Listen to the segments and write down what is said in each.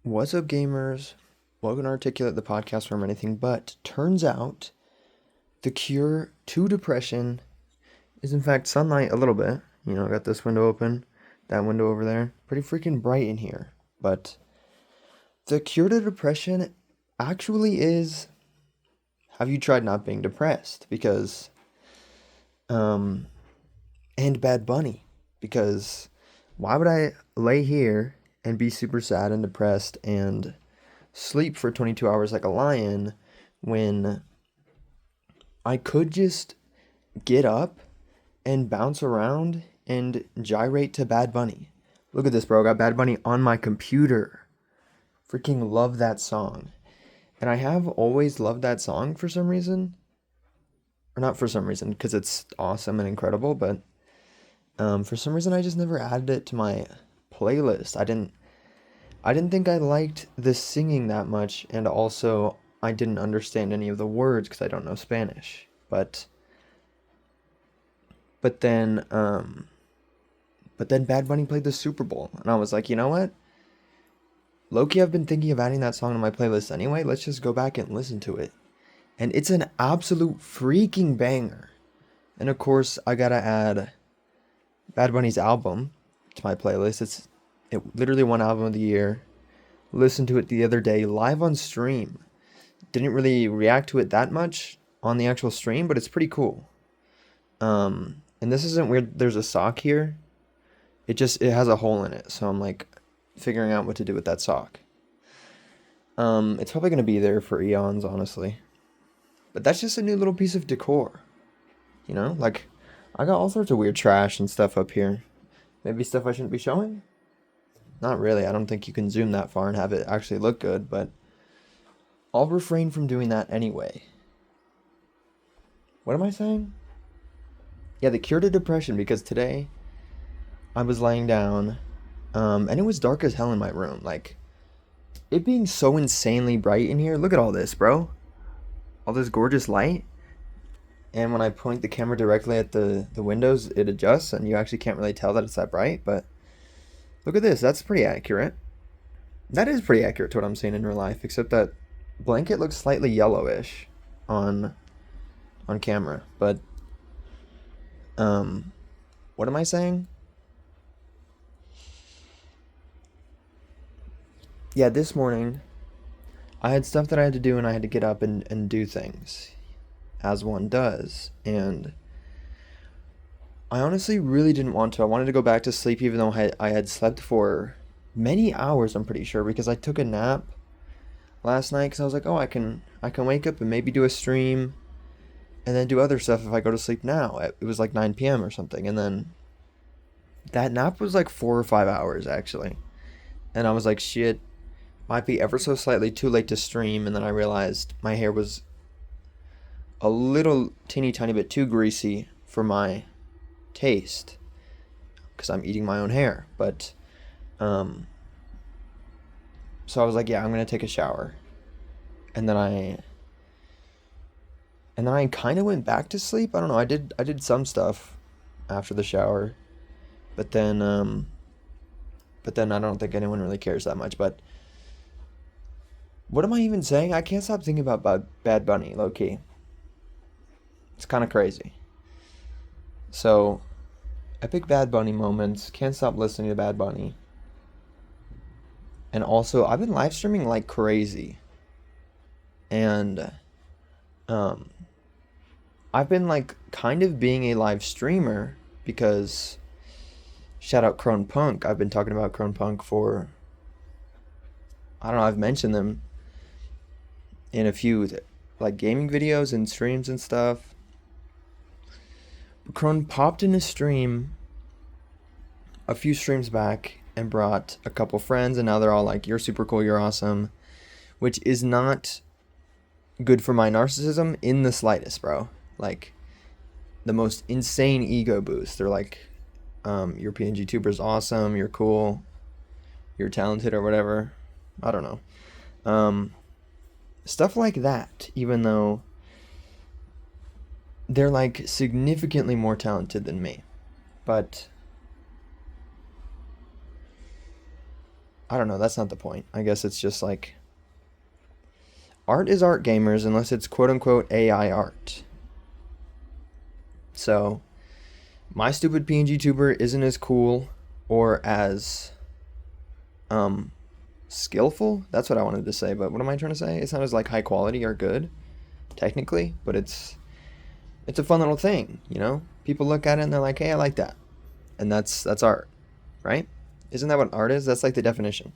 What's up, gamers? Welcome to Articulate, the podcast from anything but. Turns out the cure to depression is, in fact, sunlight a little bit. I got this window open, that window over there. Pretty freaking bright in here. But the cure to depression actually is, have you tried not being depressed? And Bad Bunny. Because why would I lay here and be super sad and depressed and sleep for 22 hours like a lion when I could just get up and bounce around and gyrate to Bad Bunny? Look at this, bro. I got Bad Bunny on my computer. Freaking love that song. And I have always loved that song for some reason. Or not for some reason, because it's awesome and incredible, but for some reason I just never added it to my playlist. I didn't think I liked the singing that much, and also I didn't understand any of the words because I don't know Spanish. But then Bad Bunny played the Super Bowl, and I was like, you know what? Loki, I've been thinking of adding that song to my playlist anyway. Let's just go back and listen to it. And it's an absolute freaking banger. And of course, I gotta add Bad Bunny's album to my playlist. It literally won album of the year. Listened to it the other day live on stream. Didn't really react to it that much on the actual stream, but it's pretty cool. And this isn't weird. There's a sock here. It has a hole in it, so I'm like figuring out what to do with that sock. It's probably gonna be there for eons, honestly. But that's just a new little piece of decor. Like I got all sorts of weird trash and stuff up here. Maybe stuff I shouldn't be showing? Not really. I don't think you can zoom that far and have it actually look good, but I'll refrain from doing that anyway. What am I saying? Yeah, the cure to depression, because today I was laying down, and it was dark as hell in my room. Like, it being so insanely bright in here. Look at all this, bro. All this gorgeous light. And when I point the camera directly at the windows, it adjusts, and you actually can't really tell that it's that bright, but look at this. That's pretty accurate. That is pretty accurate to what I'm seeing in real life, except that blanket looks slightly yellowish on camera. But what am I saying? Yeah, this morning I had stuff that I had to do, and I had to get up and do things as one does. And I honestly really didn't want to. I wanted to go back to sleep even though I had slept for many hours, I'm pretty sure, because I took a nap last night because I was like, "Oh, I can wake up and maybe do a stream and then do other stuff if I go to sleep now." It was like 9 p.m. or something. And then that nap was like 4 or 5 hours actually. And I was like, "Shit, might be ever so slightly too late to stream." And then I realized my hair was a little teeny tiny bit too greasy for my taste because I'm eating my own hair. But um so I was like, yeah, I'm going to take a shower. And then I kind of went back to sleep. I don't know. I did some stuff after the shower. But then I don't think anyone really cares that much. But what am I even saying? I can't stop thinking about Bad Bunny, low key. It's kind of crazy. So, epic Bad Bunny moments. Can't stop listening to Bad Bunny. And also, I've been live streaming like crazy. And um I've been like kind of being a live streamer because shout out Crone Punk. I've been talking about Crone Punk for, I don't know, I've mentioned them in a few like gaming videos and streams and stuff. But Crone popped in a stream a few streams back and brought a couple friends, and now they're all like, "You're super cool, you're awesome," which is not good for my narcissism in the slightest, bro. Like, the most insane ego boost. They're like, "Your PNG tuber's awesome, you're cool, you're talented," or whatever. I don't know. Um, Stuff like that, even though they're like significantly more talented than me. But I don't know, that's not the point. I guess it's just like art is art, gamers, unless it's quote unquote AI art. So my stupid PNG tuber isn't as cool or as um skillful. That's what I wanted to say, but what am I trying to say? It's not as like high quality or good technically, but it's a fun little thing, you know? People look at it and they're like, "Hey, I like that." And that's art, right? Isn't that what art is? That's like the definition.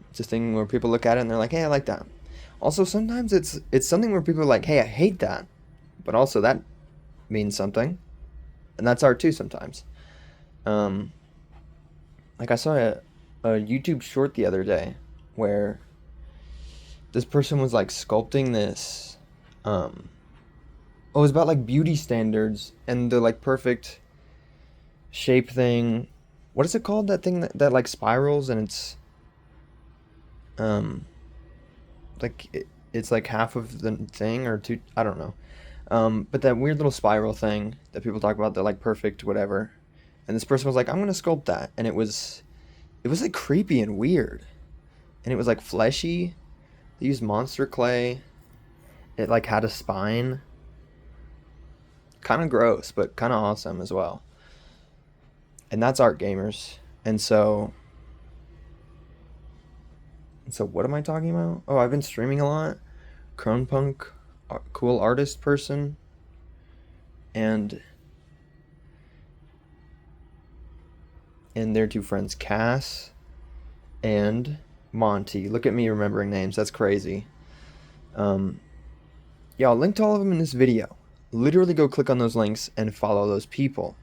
It's a thing where people look at it and they're like, "Hey, I like that." Also, sometimes it's something where people are like, "Hey, I hate that." But also that means something. And that's art too sometimes. Um like I saw a YouTube short the other day where this person was like sculpting this um oh, it was about like beauty standards and the like perfect shape thing. What is it called? That thing that like spirals and it's um it's like half of the thing or two, I don't know. But that weird little spiral thing that people talk about, the like perfect whatever. And this person was like, "I'm gonna sculpt that," and it was like creepy and weird, and it was like fleshy. They used monster clay. It like had a spine. Kind of gross, but kind of awesome as well. And that's art, gamers. And so what am I talking about? Oh, I've been streaming a lot. Punk, cool artist person, and their two friends, Cass and Monty. Look at me remembering names. That's crazy. Um, yeah, I'll link to all of them in this video. Literally go click on those links and follow those people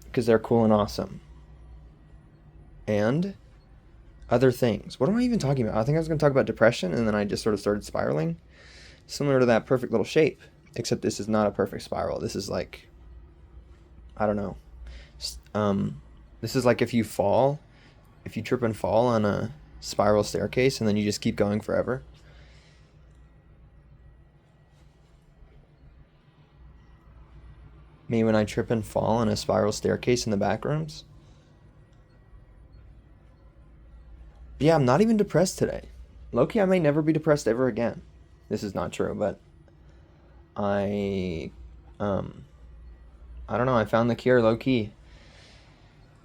because they're cool and awesome. And other things. What am I even talking about? I think I was going to talk about depression and then I just sort of started spiraling. Similar to that perfect little shape, except this is not a perfect spiral. This is like, I don't know. Um, this is like if you trip and fall on a spiral staircase and then you just keep going forever. Me when I trip and fall on a spiral staircase in the back rooms. But yeah, I'm not even depressed today. Loki, I may never be depressed ever again. This is not true, but I, um, I don't know. I found the cure, low key.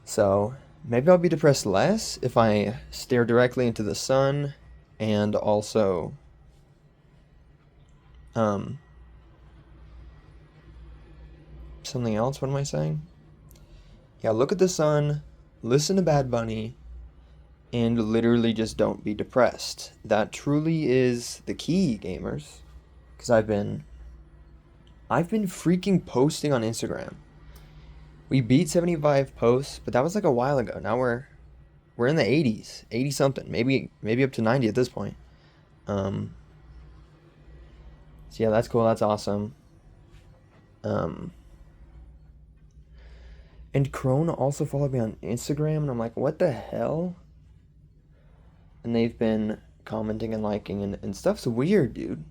So maybe I'll be depressed less if I stare directly into the sun, and also, um, something else. What am I saying? Yeah, look at the sun, listen to Bad Bunny, and literally just don't be depressed. That truly is the key, gamers. Because I've been freaking posting on Instagram. We beat 75 posts, but that was like a while ago. Now we're in the 80s, 80 something, maybe up to 90 at this point. Um, so yeah, that's cool. That's awesome. Um, and Krone also followed me on Instagram, and I'm like, what the hell? And they've been commenting and liking, and stuff's weird, dude.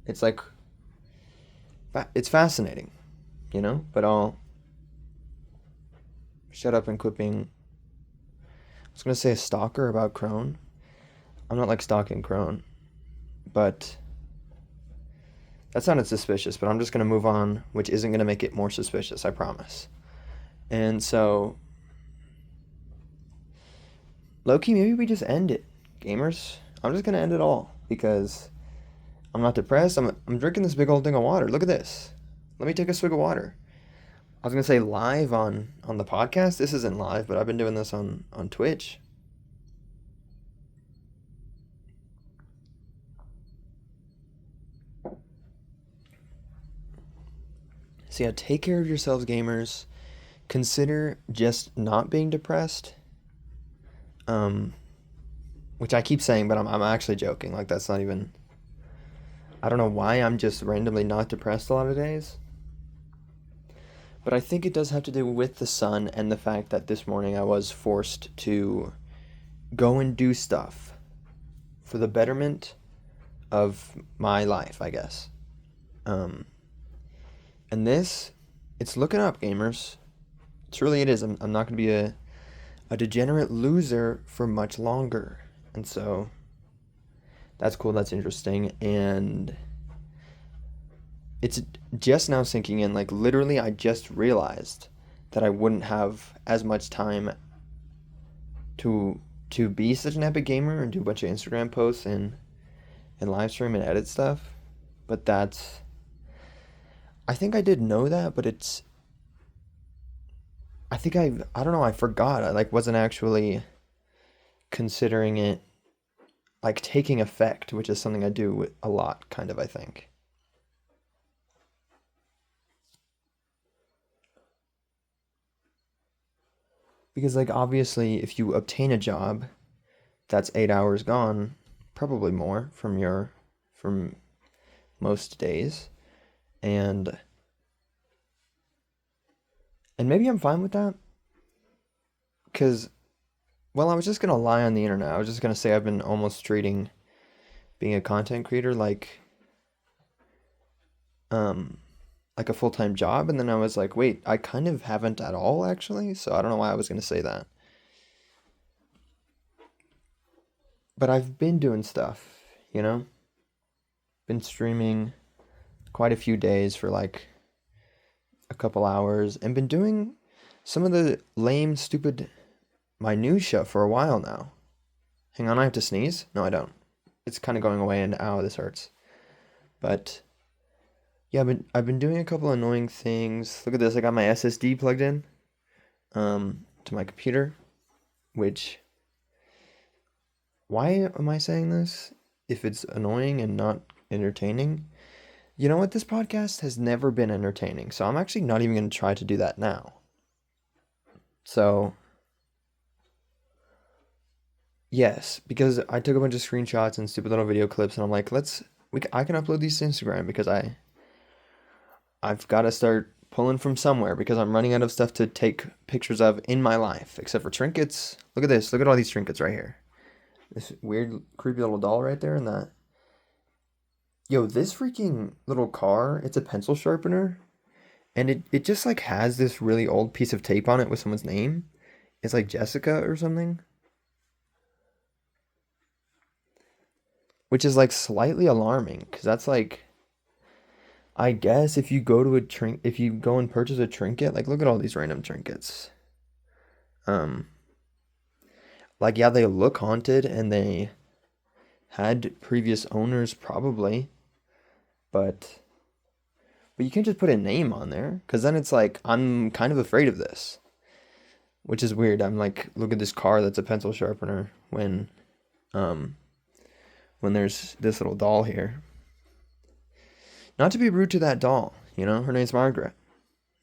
It's like, it's fascinating, you know? But I'll shut up and quit being. I was gonna say a stalker about Krone. I'm not like stalking Krone, but that sounded suspicious. But I'm just gonna move on, which isn't gonna make it more suspicious, I promise. And so, Loki, maybe we just end it, gamers. I'm just gonna end it all because I'm not depressed. I'm drinking this big old thing of water. Look at this. Let me take a swig of water. I was gonna say live on the podcast. This isn't live, but I've been doing this on Twitch. So yeah, take care of yourselves, gamers. Consider just not being depressed. Um, which I keep saying, but I'm actually joking. Like that's not even. I don't know why I'm just randomly not depressed a lot of days. But I think it does have to do with the sun and the fact that this morning I was forced to go and do stuff for the betterment of my life, I guess. Um, and this, it's looking up, gamers. Truly it is. I'm not going to be a degenerate loser for much longer. And so that's cool. That's interesting. And it's just now sinking in. Like, literally, I just realized that I wouldn't have as much time to be such an epic gamer and do a bunch of Instagram posts and live stream and edit stuff. But that's, I think I did know that, but I think I don't know, I forgot. I like wasn't actually considering it like taking effect, which is something I do a lot, kind of, I think. Because like obviously if you obtain a job, that's 8 hours gone, probably more from most days. And maybe I'm fine with that because well, I was just gonna lie on the internet. I was just gonna say I've been almost treating being a content creator um like a full-time job, and then I was like, wait, I kind of haven't at all actually. So I don't know why I was gonna say that. But I've been doing stuff, you know? Been streaming quite a few days for like a couple hours and been doing some of the lame, stupid minutia for a while now. Hang on, I have to sneeze? No, I don't. It's kind of going away and ow, this hurts. But yeah, I've been doing a couple annoying things. Look at this, I got my SSD plugged in to my computer, which why am I saying this if it's annoying and not entertaining? You know what? This podcast has never been entertaining, so I'm actually not even going to try to do that now. So, yes, because I took a bunch of screenshots and stupid little video clips, and I'm like, I can upload these to Instagram because I've got to start pulling from somewhere because I'm running out of stuff to take pictures of in my life, except for trinkets. Look at this. Look at all these trinkets right here. This weird, creepy little doll right there, and that. Yo, this freaking little car, it's a pencil sharpener, and it just like has this really old piece of tape on it with someone's name. It's like Jessica or something, which is like slightly alarming because that's like I guess if you go and purchase a trinket, like look at all these random trinkets. Um, like yeah, they look haunted and they had previous owners probably, but you can't just put a name on there because then it's like I'm kind of afraid of this, which is weird. I'm like, look at this car that's a pencil sharpener um when there's this little doll here. Not to be rude to that doll, you know, her name's Margaret.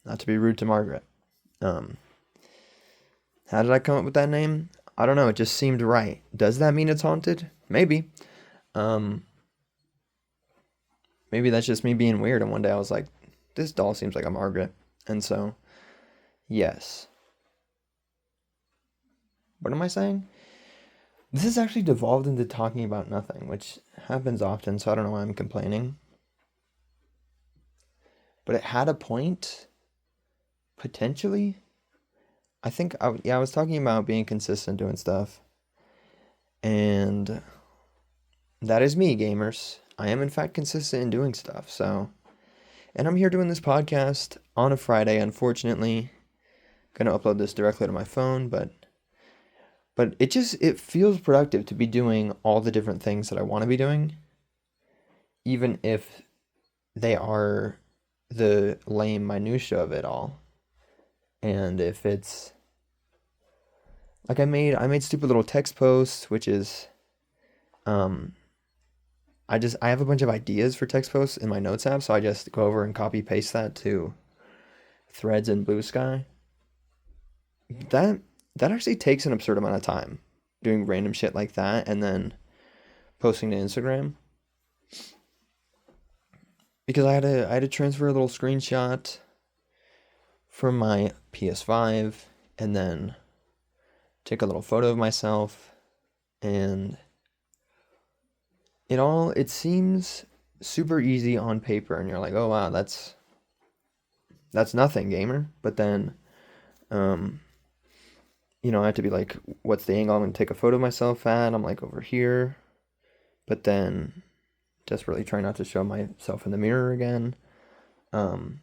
Not to be rude to Margaret. Um, how did I come up with that name? I don't know. It just seemed right. Does that mean it's haunted? Maybe. Um, maybe that's just me being weird. And one day I was like, this doll seems like a Margaret. And so, yes. What am I saying? This has actually devolved into talking about nothing, which happens often, so I don't know why I'm complaining. But it had a point, potentially. I was talking about being consistent doing stuff. And that is me, gamers. I am, in fact, consistent in doing stuff, so. And I'm here doing this podcast on a Friday, unfortunately. Gonna upload this directly to my phone, but it feels productive to be doing all the different things that I want to be doing, even if they are the lame minutia of it all. And if it's like I made stupid little text posts, which is um I have a bunch of ideas for text posts in my notes app, so I just go over and copy paste that to Threads and Blue Sky. That that actually takes an absurd amount of time doing random shit like that and then posting to Instagram because I had to transfer a little screenshot from my PS5 and then take a little photo of myself and it seems super easy on paper and you're like, "Oh wow, that's nothing, gamer." But then Um, I had to be like, what's the angle I'm going to take a photo of myself at? I'm like over here, but then just really try not to show myself in the mirror again. Um,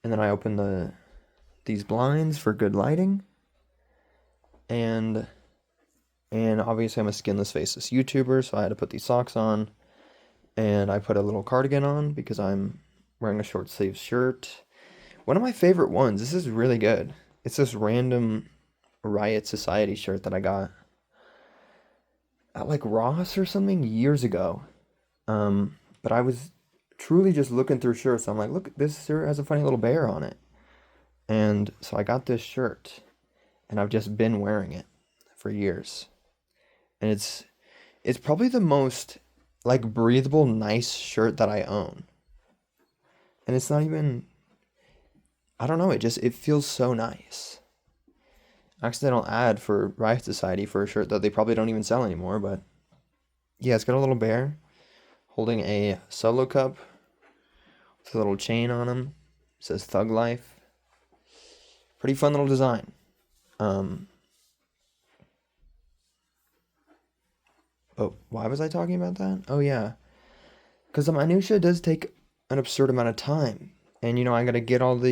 and then I opened these blinds for good lighting, and obviously I'm a skinless faceless YouTuber, so I had to put these socks on, and I put a little cardigan on because I'm wearing a short sleeve shirt. One of my favorite ones. This is really good. It's this random Riot Society shirt that I got at like Ross or something years ago. But I was truly just looking through shirts. I'm like, look, this shirt has a funny little bear on it. And so I got this shirt, and I've just been wearing it for years. And it's probably the most like breathable, nice shirt that I own. And it's not even, I don't know, it feels so nice. Accidental ad for Riot Society for a shirt that they probably don't even sell anymore, but yeah, it's got a little bear holding a solo cup with a little chain on him. It says Thug Life. Pretty fun little design. Oh, why was I talking about that? Oh yeah, because the minutia does take an absurd amount of time, and I gotta get all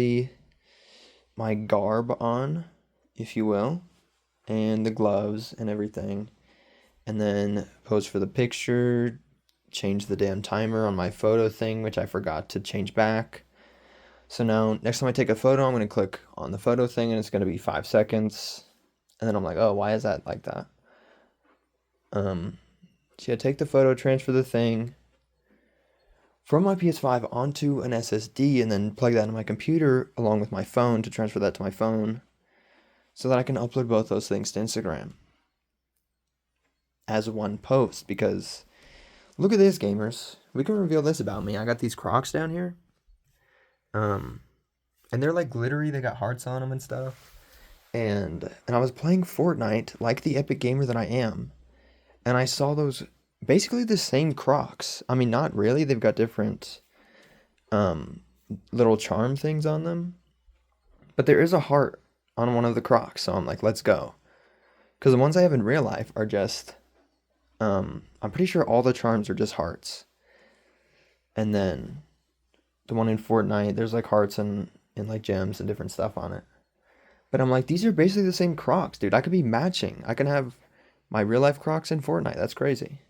my garb on, if you will, and the gloves and everything, and then pose for the picture, change the damn timer on my photo thing, which I forgot to change back. So now, next time I take a photo, I'm going to click on the photo thing, and it's going to be 5 seconds. And then I'm like, oh, why is that like that? So yeah, take the photo, transfer the thing from my PS5 onto an SSD, and then plug that into my computer along with my phone to transfer that to my phone so that I can upload both those things to Instagram as one post. Because look at this, gamers. We can reveal this about me. I got these Crocs down here. And they're like glittery. They got hearts on them and stuff. And I was playing Fortnite like the epic gamer that I am. And I saw those basically the same Crocs. I mean, not really. They've got different little charm things on them. But there is a heart on one of the Crocs. So I'm like, let's go. Because the ones I have in real life are just, I'm pretty sure all the charms are just hearts. And then the one in Fortnite, there's like hearts and like gems and different stuff on it. But I'm like, these are basically the same Crocs, dude. I could be matching. I can have my real life Crocs in Fortnite. That's crazy.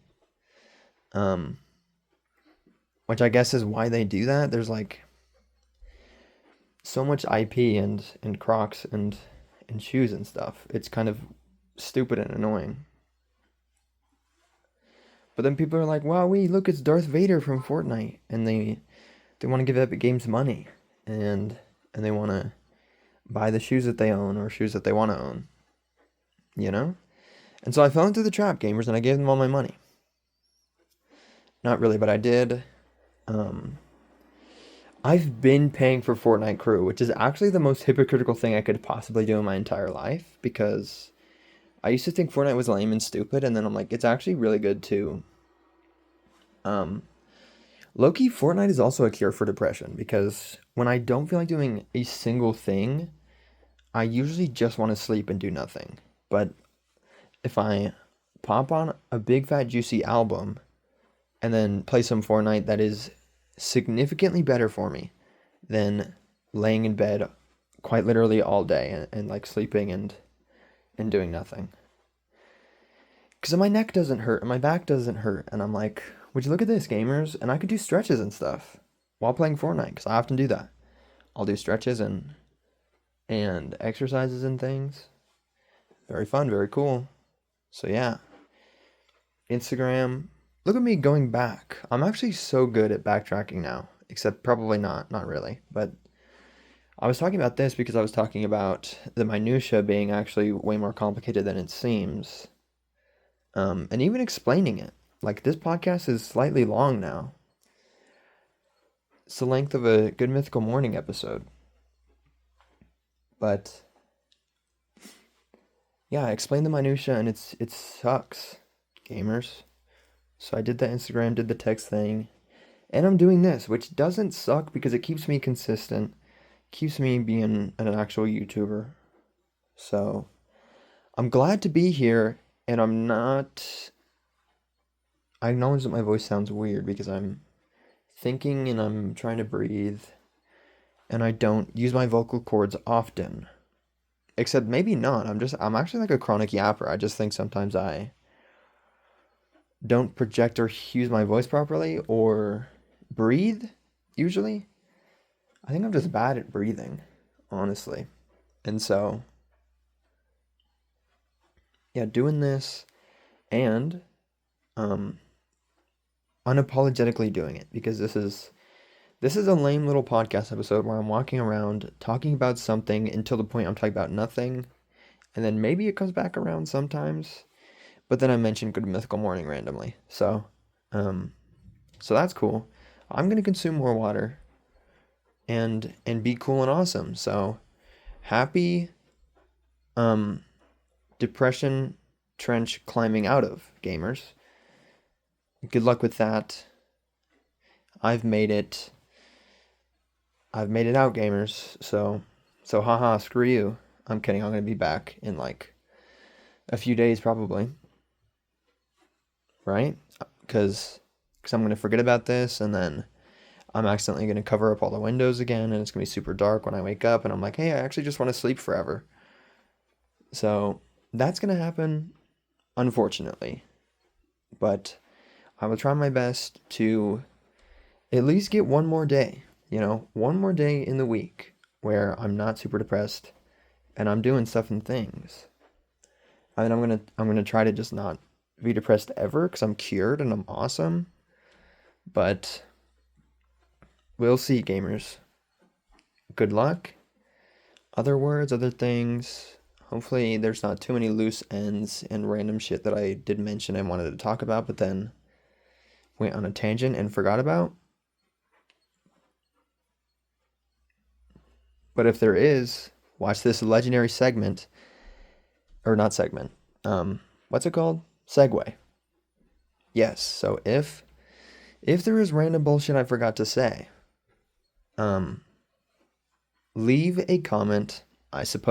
Which I guess is why they do that. There's like so much IP and Crocs and shoes and stuff. It's kind of stupid and annoying. But then people are like, wow, look, it's Darth Vader from Fortnite. And they want to give Epic Games money. And they want to buy the shoes that they own or shoes that they want to own. You know? And so I fell into the trap, gamers, and I gave them all my money. Not really, but I did. I've been paying for Fortnite Crew, which is actually the most hypocritical thing I could possibly do in my entire life, because I used to think Fortnite was lame and stupid, and then I'm like, it's actually really good too. Low-key, Fortnite is also a cure for depression, because when I don't feel like doing a single thing, I usually just want to sleep and do nothing. But if I pop on a big fat juicy album and then play some Fortnite, that is significantly better for me than laying in bed quite literally all day and like sleeping and doing nothing. Because my neck doesn't hurt and my back doesn't hurt, and I'm like, would you look at this, gamers? And I could do stretches and stuff while playing Fortnite, because I often do that. I'll do stretches and exercises and things. Very fun, very cool. So yeah, Instagram. Look at me going back. I'm actually so good at backtracking now, except probably not really. But I was talking about this because I was talking about the minutia being actually way more complicated than it seems. And even explaining it. Like, this podcast is slightly long now. It's the length of a Good Mythical Morning episode. But yeah, I explained the minutia, and it sucks, gamers. So I did the Instagram, did the text thing, and I'm doing this, which doesn't suck because it keeps me consistent, keeps me being an actual YouTuber, So I'm glad to be here, and I acknowledge that my voice sounds weird because I'm thinking and I'm trying to breathe, and I don't use my vocal cords often. Except maybe not. I'm actually like a chronic yapper. I just think sometimes I don't project or use my voice properly or breathe, usually. I think I'm just bad at breathing, honestly. And so, yeah, doing this and um unapologetically doing it because this is a lame little podcast episode where I'm walking around talking about something until the point I'm talking about nothing, and then maybe it comes back around sometimes, but then I mention Good Mythical Morning randomly. Um so that's cool. I'm going to consume more water and be cool and awesome. So, happy um depression trench climbing out of, gamers. Good luck with that. I've made it. I've made it out, gamers. So haha, screw you. I'm kidding. I'm gonna be back in like a few days probably, right? Because I'm gonna forget about this and then I'm accidentally gonna cover up all the windows again and it's gonna be super dark when I wake up and I'm like, hey, I actually just want to sleep forever. So that's gonna happen, unfortunately. But I will try my best to at least get one more day, one more day in the week where I'm not super depressed and I'm doing stuff and things. I mean, I'm gonna try to just not be depressed ever because I'm cured and I'm awesome. But we'll see, gamers. Good luck. Other words, other things. Hopefully, there's not too many loose ends and random shit that I did mention I wanted to talk about, but then went on a tangent and forgot about. But if there is, watch this legendary segment, or not segment. What's it called? Segue. Yes. So if there is random bullshit I forgot to say, um, leave a comment. I suppose.